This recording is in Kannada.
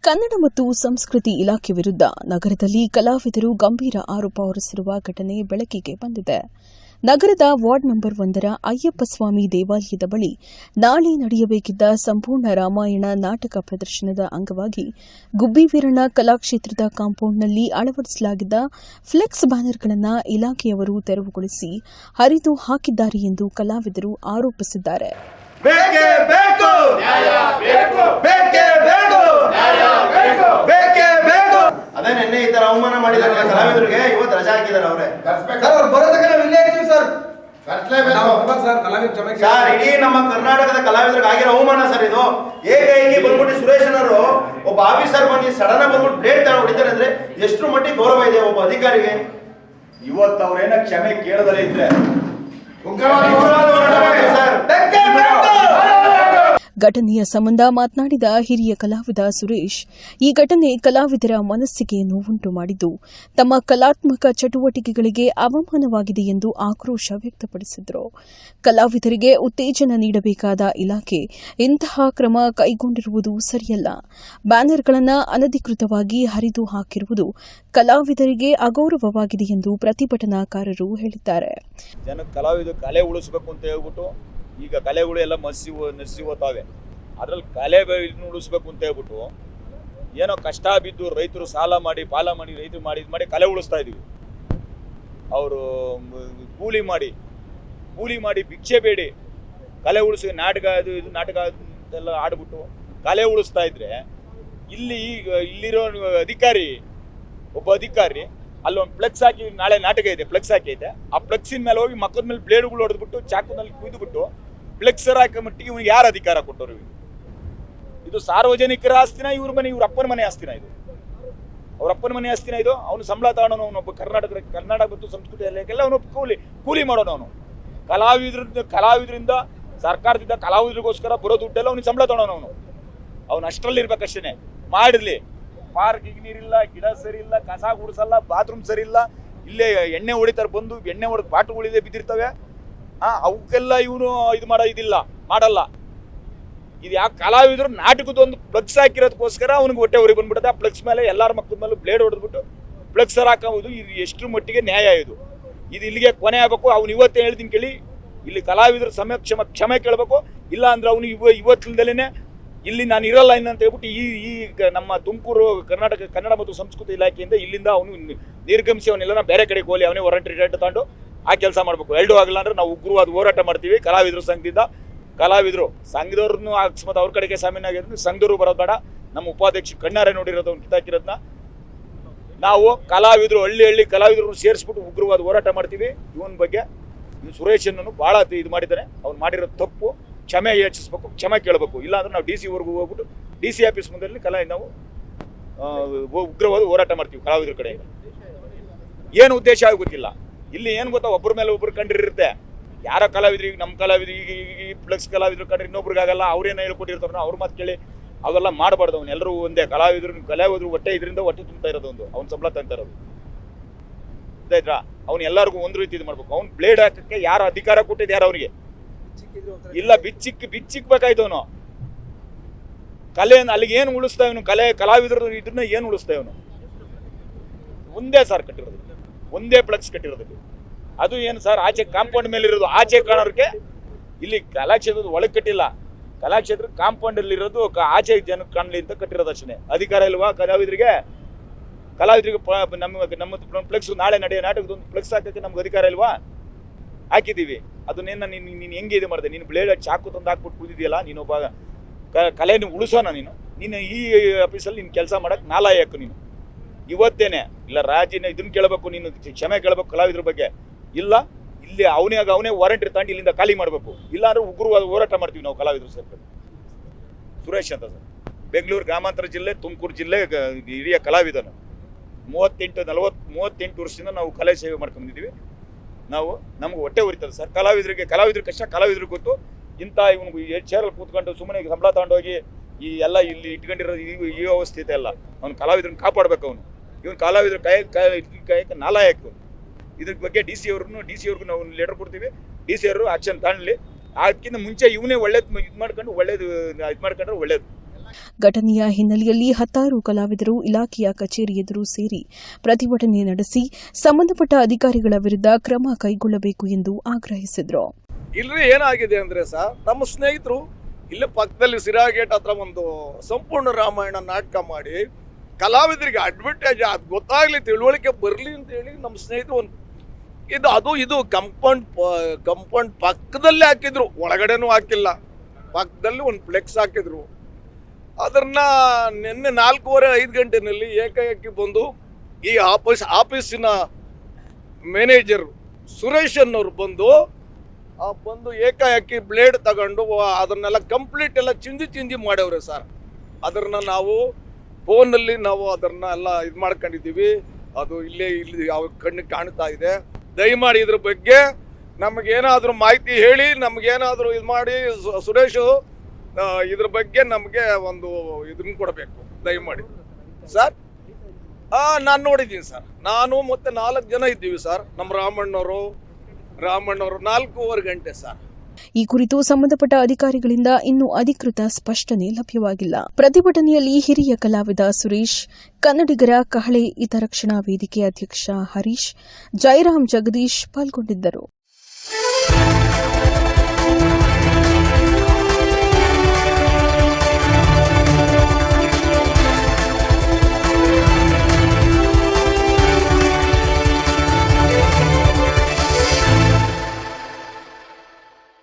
ಕನ್ನಡ ಮತ್ತು ಸಂಸ್ಕೃತಿ ಇಲಾಖೆ ವಿರುದ್ಧ ನಗರದಲ್ಲಿ ಕಲಾವಿದರು ಗಂಭೀರ ಆರೋಪ ಹೊರಿಸಿರುವ ಘಟನೆ ಬೆಳಕಿಗೆ ಬಂದಿದೆ. ನಗರದ ವಾರ್ಡ್ ನಂಬರ್ 1ರ ಅಯ್ಯಪ್ಪಸ್ವಾಮಿ ದೇವಾಲಯದ ಬಳಿ ನಾಳೆ ನಡೆಯಬೇಕಿದ್ದ ಸಂಪೂರ್ಣ ರಾಮಾಯಣ ನಾಟಕ ಪ್ರದರ್ಶನದ ಅಂಗವಾಗಿ ಗುಬ್ಬಿ ವೀರಣ್ಣ ಕಲಾಕ್ಷೇತ್ರದ ಕಾಂಪೌಂಡ್ನಲ್ಲಿ ಅಳವಡಿಸಲಾಗಿದ್ದ ಫ್ಲೆಕ್ಸ್ ಬ್ಯಾನರ್ಗಳನ್ನು ಇಲಾಖೆಯವರು ತೆರವುಗೊಳಿಸಿ ಹರಿದು ಹಾಕಿದ್ದಾರೆ ಎಂದು ಕಲಾವಿದರು ಆರೋಪಿಸಿದ್ದಾರೆ. ಅದೇ ನಿನ್ನೆ ಈ ತರ ಅವಮಾನ ಮಾಡಿದ್ದಾರೆ ಕಲಾವಿದರಿಗೆ, ಇವತ್ತು ರಜಾ ಹಾಕಿದ್ದಾರೆ ಅವರೇ. ಸರ್ ಇಡೀ ನಮ್ಮ ಕರ್ನಾಟಕದ ಕಲಾವಿದರಿಗೆ ಆಗಿರೋ ಅವಮಾನ ಸರ್ ಇದು. ಏಕೈಕಿ ಬಂದ್ಬಿಟ್ಟು ಸುರೇಶನವರು ಒಬ್ಬ ಆಫೀಸರ್ ಬಂದು ಸಡನ್ ಬಂದ್ಬಿಟ್ಟು ಬ್ಲೇಡ್ ಹೊಡಿತಾರೆ ಅಂದ್ರೆ ಎಷ್ಟು ಮಟ್ಟಿಗೆ ಗೌರವ ಇದೆ ಒಬ್ಬ ಅಧಿಕಾರಿಗೆ. ಇವತ್ತು ಅವ್ರೇನ ಕ್ಷಮೆ ಕೇಳದಲೇ ಇದ್ರೆ ಘಟನೆಯ ಸಂಬಂಧ ಮಾತನಾಡಿದ ಹಿರಿಯ ಕಲಾವಿದ ಸುರೇಶ್, ಈ ಘಟನೆ ಕಲಾವಿದರ ಮನಸ್ಸಿಗೆ ನೋವುಂಟು ಮಾಡಿದ್ದು ತಮ್ಮ ಕಲಾತ್ಮಕ ಚಟುವಟಿಕೆಗಳಿಗೆ ಅವಮಾನವಾಗಿದೆ ಎಂದು ಆಕ್ರೋಶ ವ್ಯಕ್ತಪಡಿಸಿದರು. ಕಲಾವಿದರಿಗೆ ಉತ್ತೇಜನ ನೀಡಬೇಕಾದ ಇಲಾಖೆ ಇಂತಹ ಕ್ರಮ ಕೈಗೊಂಡಿರುವುದು ಸರಿಯಲ್ಲ. ಬ್ಯಾನರ್ಗಳನ್ನು ಅನಧಿಕೃತವಾಗಿ ಹರಿದು ಹಾಕಿರುವುದು ಕಲಾವಿದರಿಗೆ ಅಗೌರವವಾಗಿದೆ ಎಂದು ಪ್ರತಿಭಟನಾಕಾರರು ಹೇಳಿದ್ದಾರೆ. ಕಲಾವಿದರು ಕಲೆ ಉಳಿಸಬೇಕು ಅಂತ ಹೇಳ್ಬಿಟ್ಟು ಈಗ ಕಲೆಗಳು ಎಲ್ಲ ನಸಿ ಹೋಗ್ತಾವೆ. ಅದ್ರಲ್ಲಿ ಕಲೆ ಉಳಿಸ್ಬೇಕು ಅಂತ ಹೇಳ್ಬಿಟ್ಟು ಏನೋ ಕಷ್ಟ ಬಿದ್ದು ರೈತರು ಸಾಲ ಮಾಡಿ ಪಾಲ ಮಾಡಿ ರೈತರು ಮಾಡಿ ಕಲೆ ಉಳಿಸ್ತಾ ಇದೀವಿ. ಅವರು ಕೂಲಿ ಮಾಡಿ ಭಿಕ್ಷೆ ಬೇಡಿ ಕಲೆ ಉಳಿಸಿ ನಾಟಕ ಇದು ನಾಟಕ ಅಂತೆಲ್ಲ ಆಡ್ಬಿಟ್ಟು ಕಲೆ ಉಳಿಸ್ತಾ ಇದ್ರೆ ಇಲ್ಲಿರೋ ಒಬ್ಬ ಅಧಿಕಾರಿ ಅಲ್ಲೊಂದು ಫ್ಲೆಕ್ಸ್ ಹಾಕಿ ನಾಳೆ ನಾಟಕ ಇದೆ, ಫ್ಲೆಕ್ಸ್ ಹಾಕೈತೆ. ಆ ಫ್ಲೆಕ್ಸಿನ ಮೇಲೆ ಹೋಗಿ ಮಕ್ಕದ ಮೇಲೆ ಬ್ಲೇಡ್ಗಳು ಹೊಡೆದ್ಬಿಟ್ಟು ಚಾಕುನಲ್ಲಿ ಕುಯ್ದುಬಿಟ್ಟು ಫ್ಲೆಕ್ಸರ್ ಹಾಕೋ ಮಟ್ಟಿಗೆ ಇವ್ನಿಗೆ ಯಾರು ಅಧಿಕಾರ ಕೊಟ್ಟರು? ಇದು ಸಾರ್ವಜನಿಕರ ಆಸ್ತಿನ ಇವ್ರ ಅಪ್ಪನ ಮನೆ ಆಸ್ತಿನ? ಇದು ಅವ್ರ ಅಪ್ಪನ ಮನೆ ಆಸ್ತಿನ? ಇದು ಅವನು ಸಂಬಳ ತಗೊಳ್ಳೋನು, ಅವನೊಬ್ಬ ಕರ್ನಾಟಕ ಮತ್ತು ಸಂಸ್ಕೃತಿ ಇಲಾಖೆಲ್ಲ ಅವನೊಬ್ಬ ಕೂಲಿ ಮಾಡೋನು. ಅವನು ಕಲಾವಿದರಿಂದ ಸರ್ಕಾರದಿಂದ ಕಲಾವಿದರಿಗೋಸ್ಕರ ಬರೋ ದುಡ್ಡೆಲ್ಲ ಅವ್ನಿಗೆ ಸಂಬಳ ತಗೊಳ್ಳೋನು. ಅವನು ಅಷ್ಟರಲ್ಲಿ ಇರ್ಬೇಕಷ್ಟೇನೆ. ಮಾಡಿರ್ಲಿ, ಪಾರ್ಕಿಗೆ ನೀರಿಲ್ಲ, ಗಿಡ ಸರಿ ಇಲ್ಲ, ಕಸ ಗುಡಿಸಲ್ಲ, ಬಾತ್ರೂಮ್ ಸರಿ ಇಲ್ಲ, ಇಲ್ಲೇ ಎಣ್ಣೆ ಹೊಡಿತಾರೆ, ಬಂದು ಎಣ್ಣೆ ಹೊಡೆದು ಬಾಟುಗಳಿದೆ ಬಿದ್ದಿರ್ತವೆ. ಅವಕ್ಕೆಲ್ಲ ಇವನು ಇದು ಮಾಡಲ್ಲ. ಇದು ಯಾಕೆ ಕಲಾವಿದರು ನಾಟಕದ ಒಂದು ಫ್ಲೆಕ್ಸ್ ಹಾಕಿರೋದಕ್ಕೋಸ್ಕರ ಅವ್ನಿಗೆ ಹೊಟ್ಟೆ ಹೊರಗೆ ಬಂದ್ಬಿಡುತ್ತೆ. ಆ ಫ್ಲೆಕ್ಸ್ ಮೇಲೆ ಎಲ್ಲರ ಮಕ್ಕಳ ಮೇಲೆ ಬ್ಲೇಡ್ ಹೊಡೆದ್ಬಿಟ್ಟು ಫ್ಲೆಕ್ಸರ್ ಹಾಕೋದು ಇದು ಎಷ್ಟು ಮಟ್ಟಿಗೆ ನ್ಯಾಯ? ಇದು ಇಲ್ಲಿಗೆ ಕೊನೆ ಆಗಬೇಕು. ಅವ್ನು ಇವತ್ತೇ ಹೇಳ್ತೀನಿ ಕೇಳಿ, ಇಲ್ಲಿ ಕಲಾವಿದರು ಕ್ಷಮೆ ಕೇಳಬೇಕು. ಇಲ್ಲ ಅಂದ್ರೆ ಅವನು ಇವತ್ತಿಂದಲೇ ಇಲ್ಲಿ ನಾನು ಇರಲ್ಲ ಇನ್ನಂತ ಹೇಳ್ಬಿಟ್ಟು ಈ ನಮ್ಮ ತುಮಕೂರು ಕರ್ನಾಟಕ ಕನ್ನಡ ಮತ್ತು ಸಂಸ್ಕೃತಿ ಇಲಾಖೆಯಿಂದ ಇಲ್ಲಿಂದ ಅವನು ನಿರ್ಗಮಿಸಿ ಅವನ್ನೆಲ್ಲ ಬೇರೆ ಕಡೆಗೆ ಹೋಗಿ ಅವನೇ ವಾರಂಟಿ ರಿಟೈರ್ಡ್ ತಗೊಂಡು ಆ ಕೆಲಸ ಮಾಡಬೇಕು. ಎರಡೂ ಆಗಲ್ಲ ಅಂದ್ರೆ ನಾವು ಉಗ್ರವಾದ ಹೋರಾಟ ಮಾಡ್ತೀವಿ. ಕಲಾವಿದರು ಸಂಘದಿಂದ ಸಂಘದವ್ರನ್ನು ಅಕಸ್ಮಾತ್ ಅವ್ರ ಕಡೆಗೆ ಸಾಮಾನ್ಯ ಸಂಘದವರು ಬರೋದು ಬೇಡ. ನಮ್ಮ ಉಪಾಧ್ಯಕ್ಷ ಕಣ್ಣಾರೆ ನೋಡಿರೋದು ಅವ್ನು ಕಿತ್ತಾಕಿರೋದನ್ನ ನಾವು ಕಲಾವಿದರು ಹಳ್ಳಿ ಕಲಾವಿದರು ಸೇರಿಸ್ಬಿಟ್ಟು ಉಗ್ರವಾದ ಹೋರಾಟ ಮಾಡ್ತೀವಿ. ಇವನ ಬಗ್ಗೆ ಸುರೇಶನ್ನು ಭಾಳ ಇದು ಮಾಡಿದ್ದಾನೆ. ಅವ್ನು ಮಾಡಿರೋ ತಪ್ಪು ಕ್ಷಮೆ ಯಾಚಿಸ್ಬೇಕು, ಕ್ಷಮೆ ಕೇಳಬೇಕು. ಇಲ್ಲಾಂದ್ರೆ ನಾವು DC ವರೆಗೂ ಹೋಗ್ಬಿಟ್ಟು DC ಆಫೀಸ್ ಮುಂದೆ ನಾವು ಉಗ್ರವಾದ ಹೋರಾಟ ಮಾಡ್ತೀವಿ ಕಲಾವಿದರ ಕಡೆಯಿಂದ. ಏನು ಉದ್ದೇಶ ಗೊತ್ತಿಲ್ಲ. ಇಲ್ಲಿ ಏನು ಗೊತ್ತಾ, ಒಬ್ಬರ ಮೇಲೆ ಒಬ್ರು ಕಂಡಿರುತ್ತೆ. ಯಾರೋ ಕಲಾವಿದ್ರಿಗೆ ನಮ್ಮ ಕಲಾವಿದ್ರಿಗೆ ಈ ಫ್ಲೆಕ್ಸ್ ಕಲಾವಿದ್ರು ಕಂಡ್ರೆ ಇನ್ನೊಬ್ರಿಗಾಗಲ್ಲ. ಅವ್ರೇನೋ ಹೇಳ್ಕೊಟ್ಟಿರ್ತಾರ, ಅವ್ರ ಮಾತು ಕೇಳಿ ಅವೆಲ್ಲ ಮಾಡಬಾರ್ದು. ಅವ್ನು ಎಲ್ಲರೂ ಒಂದೇ ಕಲಾವಿದ್ರು ಹೊಟ್ಟೆ ಇದರಿಂದ ಹೊಟ್ಟೆ ತುಂಬ್ತಾ ಇರೋದು, ಅವ್ನು ಸಂಬಳ ತಂತಾ ಇರೋದು ಗೊತ್ತಾಯ್ತಾ? ಅವ್ನು ಎಲ್ಲರಿಗೂ ಒಂದು ರೀತಿ ಇದು ಮಾಡ್ಬೇಕು. ಅವ್ನು ಬ್ಲೇಡ್ ಹಾಕಕ್ಕೆ ಯಾರು ಅಧಿಕಾರ ಕೊಟ್ಟಿದ್ದು? ಯಾರು ಅವನಿಗೆ ಇಲ್ಲ. ಬಿಚ್ಚಿಕ್ಬೇಕಾಯ್ತು ಅವನು. ಅಲ್ಲಿಗೆ ಏನು ಉಳಿಸ್ತಾ ಇವನು? ಕಲಾವಿದರು ಇದನ್ನ ಏನು ಉಳಿಸ್ತಾ ಇವನು? ಒಂದೇ ಸರ್ ಕಟ್ಟಿರೋದು, ಒಂದೇ ಫ್ಲೆಕ್ಸ್ ಕಟ್ಟಿರೋದು. ಅದು ಏನು ಸರ್, ಆಚೆ ಕಾಂಪೌಂಡ್ ಮೇಲೆ ಇರೋದು. ಆಚೆ ಕಾಣೋರಿಗೆ ಇಲ್ಲಿ ಕಲಾಕ್ಷೇತ್ರದ ಒಳಗೆ ಕಟ್ಟಿಲ್ಲ. ಕಲಾಕ್ಷೇತ್ರ ಕಾಂಪೌಂಡ್ ಅಲ್ಲಿ ಇರೋದು ಆಚೆ ಜನಕ್ಕೆ ಕಾಣಲಿ ಅಂತ ಕಟ್ಟಿರೋದು ಅಷ್ಟೇ. ಅಧಿಕಾರ ಇಲ್ವಾ ಕಲಾವಿದರಿಗೆ? ನಮ್ಮ ಫ್ಲೆಕ್ಸ್ ನಾಳೆ ನಡೆಯೋ ನಾಟಕದೊಂದು ಫ್ಲೆಕ್ಸ್ ಹಾಕಕ್ಕೆ ನಮ್ಗೆ ಅಧಿಕಾರ ಇಲ್ವಾ? ಹಾಕಿದ್ದೀವಿ. ಅದನ್ನೇನು ನೀನು ಹೆಂಗೆ ಇದು ಮಾಡಿದೆ? ನೀನು ಬ್ಲೇಡ್ ಚಾಕು ತಂದು ಹಾಕ್ಬಿಟ್ಟು ಕೂದಿದೆಯಲ್ಲ, ನೀನೊಬ್ಬ ಕಲೆಯನ್ನು ಉಳಿಸೋಣ. ನೀನು ಈ ಆಫೀಸಲ್ಲಿ ನೀನು ಕೆಲಸ ಮಾಡೋಕ್ಕೆ ನಾಲಾಯಕು. ನೀನು ಇವತ್ತೇನೆ ಇಲ್ಲ ರಾಜಿನ ಇದನ್ನು ಕೇಳಬೇಕು, ನೀನು ಕ್ಷಮೆ ಕೇಳಬೇಕು ಕಲಾವಿದ್ರ ಬಗ್ಗೆ. ಇಲ್ಲ, ಇಲ್ಲಿ ಅವನೇ ವಾರಂಟಿ ತಗೊಂಡು ಇಲ್ಲಿಂದ ಖಾಲಿ ಮಾಡಬೇಕು. ಇಲ್ಲ ಅಂದ್ರೆ ಉಗ್ರವಾದ ಹೋರಾಟ ಮಾಡ್ತೀವಿ ನಾವು ಕಲಾವಿದರು ಸೇರ್ಕೊಂಡು. ಸುರೇಶ್ ಅಂತ ಸರ್, ಬೆಂಗಳೂರು ಗ್ರಾಮಾಂತರ ಜಿಲ್ಲೆ, ತುಮಕೂರು ಜಿಲ್ಲೆ ಹಿರಿಯ ಕಲಾವಿದನು. 38 ವರ್ಷದಿಂದ ನಾವು ಕಲೆ ಸೇವೆ ಮಾಡ್ಕೊಂಡಿದ್ದೀವಿ. ನಮ್ಗೆ ಹೊಟ್ಟೆ ಉರಿತದೆ ಸರ್. ಕಲಾವಿದ್ರ ಕಷ್ಟ ಕಲಾವಿದ್ರಿಗೆ ಗೊತ್ತು. ಇಂಥ ಇವನಿಗೆ ಚೇರಲ್ಲಿ ಕೂತ್ಕೊಂಡು ಸುಮ್ಮನೆ ಸಂಬಳ ತಗೊಂಡೋಗಿ ಈ ಎಲ್ಲ ಇಲ್ಲಿ ಇಟ್ಕೊಂಡಿರೋದು ಈ ಅವಸ್ಥಿತಿ ಅಲ್ಲ. ಅವ್ನು ಕಲಾವಿದ್ರನ್ನ ಕಾಪಾಡ್ಬೇಕು. ಇವನು ಕಲಾವಿದ್ರ ಕಾಯಕ್ಕೆ ನಾಲಾಯಕ. ಇದ್ರ ಬಗ್ಗೆ DC ಅವ್ರಿಗೂ ನಾವು ಲೆಟರ್ ಕೊಡ್ತೀವಿ. DC ಅವರು ಆಕ್ಷನ್ ತಗೊಳ್ಳಿ. ಅದಕ್ಕಿಂತ ಮುಂಚೆ ಇವನೇ ಒಳ್ಳೇದು ಇದು ಮಾಡ್ಕೊಂಡು ಒಳ್ಳೇದು ಇದು ಮಾಡ್ಕೊಂಡ್ರೆ ಒಳ್ಳೇದು. ಘಟನೆಯ ಹಿನ್ನೆಲೆಯಲ್ಲಿ ಹತ್ತಾರು ಕಲಾವಿದರು ಇಲಾಖೆಯ ಕಚೇರಿ ಎದುರು ಸೇರಿ ಪ್ರತಿಭಟನೆ ನಡೆಸಿ ಸಂಬಂಧಪಟ್ಟ ಅಧಿಕಾರಿಗಳ ವಿರುದ್ಧ ಕ್ರಮ ಕೈಗೊಳ್ಳಬೇಕು ಎಂದು ಆಗ್ರಹಿಸಿದರು. ಇಲ್ರಿ ಏನಾಗಿದೆ ಅಂದ್ರೆ ಸರ್, ನಮ್ಮ ಸ್ನೇಹಿತರು ಇಲ್ಲೇ ಪಕ್ಕದಲ್ಲಿ ಸಿರಾಗೇಟ್ ಹತ್ರ ಒಂದು ಸಂಪೂರ್ಣ ರಾಮಾಯಣ ನಾಟಕ ಮಾಡಿ ಕಲಾವಿದರಿಗೆ ಅಡ್ವರ್ಟೈಸ್ ಅದು ಗೊತ್ತಾಗ್ಲಿ, ತಿಳುವಳಿಕೆ ಬರಲಿ ಅಂತ ಹೇಳಿ ನಮ್ಮ ಸ್ನೇಹಿತರು ಒಂದು ಇದು ಕಂಪೌಂಡ್ ಪಕ್ಕದಲ್ಲೇ ಹಾಕಿದ್ರು, ಒಳಗಡೆನೂ ಹಾಕಿಲ್ಲ, ಪಕ್ಕದಲ್ಲಿ ಒಂದು ಫ್ಲೆಕ್ಸ್ ಹಾಕಿದ್ರು. ಅದನ್ನ ನಿನ್ನೆ 4:15 ಗಂಟೆನಲ್ಲಿ ಏಕಾಏಕಿ ಬಂದು ಈ ಆಫೀಸಿನ ಮ್ಯಾನೇಜರ್ ಸುರೇಶ್ ಅನ್ನೋರು ಬಂದು ಏಕಾಏಕಿ ಬ್ಲೇಡ್ ತಗೊಂಡು ಅದನ್ನೆಲ್ಲ ಕಂಪ್ಲೀಟ್ ಎಲ್ಲ ಚಿಂದಿ ಮಾಡ್ಯವ್ರೆ ಸರ್. ಅದನ್ನ ನಾವು ಫೋನಲ್ಲಿ ನಾವು ಅದನ್ನ ಎಲ್ಲ ಇದು ಮಾಡ್ಕೊಂಡಿದ್ದೀವಿ. ಅದು ಇಲ್ಲಿ ಯಾವ ಕಣ್ಣಿಗೆ ಕಾಣ್ತಾ ಇದೆ. ದಯಮಾಡಿ ಇದ್ರ ಬಗ್ಗೆ ನಮಗೇನಾದರೂ ಮಾಹಿತಿ ಹೇಳಿ, ನಮಗೇನಾದರೂ ಇದು ಮಾಡಿ ಸುರೇಶು ಇದ್ರ ಬಗ್ಗೆ ನಮಗೆ ಒಂದು ಇದನ್ನ ಕೊಡಬೇಕು ದಯಮಾಡಿ ಸರ್. ನಾನು ನೋಡಿದ್ದೀನಿ ಸರ್, ನಾನು ಮತ್ತೆ 4 ಜನ ಇದ್ದೀವಿ ಸರ್. ನಮ್ಮ ರಾಮಣ್ಣವರು 4:15 ಗಂಟೆ ಸರ್. ಈ ಕುರಿತು ಸಂಬಂಧಪಟ್ಟ ಅಧಿಕಾರಿಗಳಿಂದ ಇನ್ನೂ ಅಧಿಕೃತ ಸ್ಪಷ್ಟನೆ ಲಭ್ಯವಾಗಿಲ್ಲ. ಪ್ರತಿಭಟನೆಯಲ್ಲಿ ಹಿರಿಯ ಕಲಾವಿದ ಸುರೇಶ್, ಕನ್ನಡಿಗರ ಕಹಳೆ ಹಿತರಕ್ಷಣಾ ವೇದಿಕೆ ಅಧ್ಯಕ್ಷ ಹರೀಶ್, ಜಯರಾಮ್ ಜಗದೀಶ್ ಪಾಲ್ಗೊಂಡಿದ್ದರು.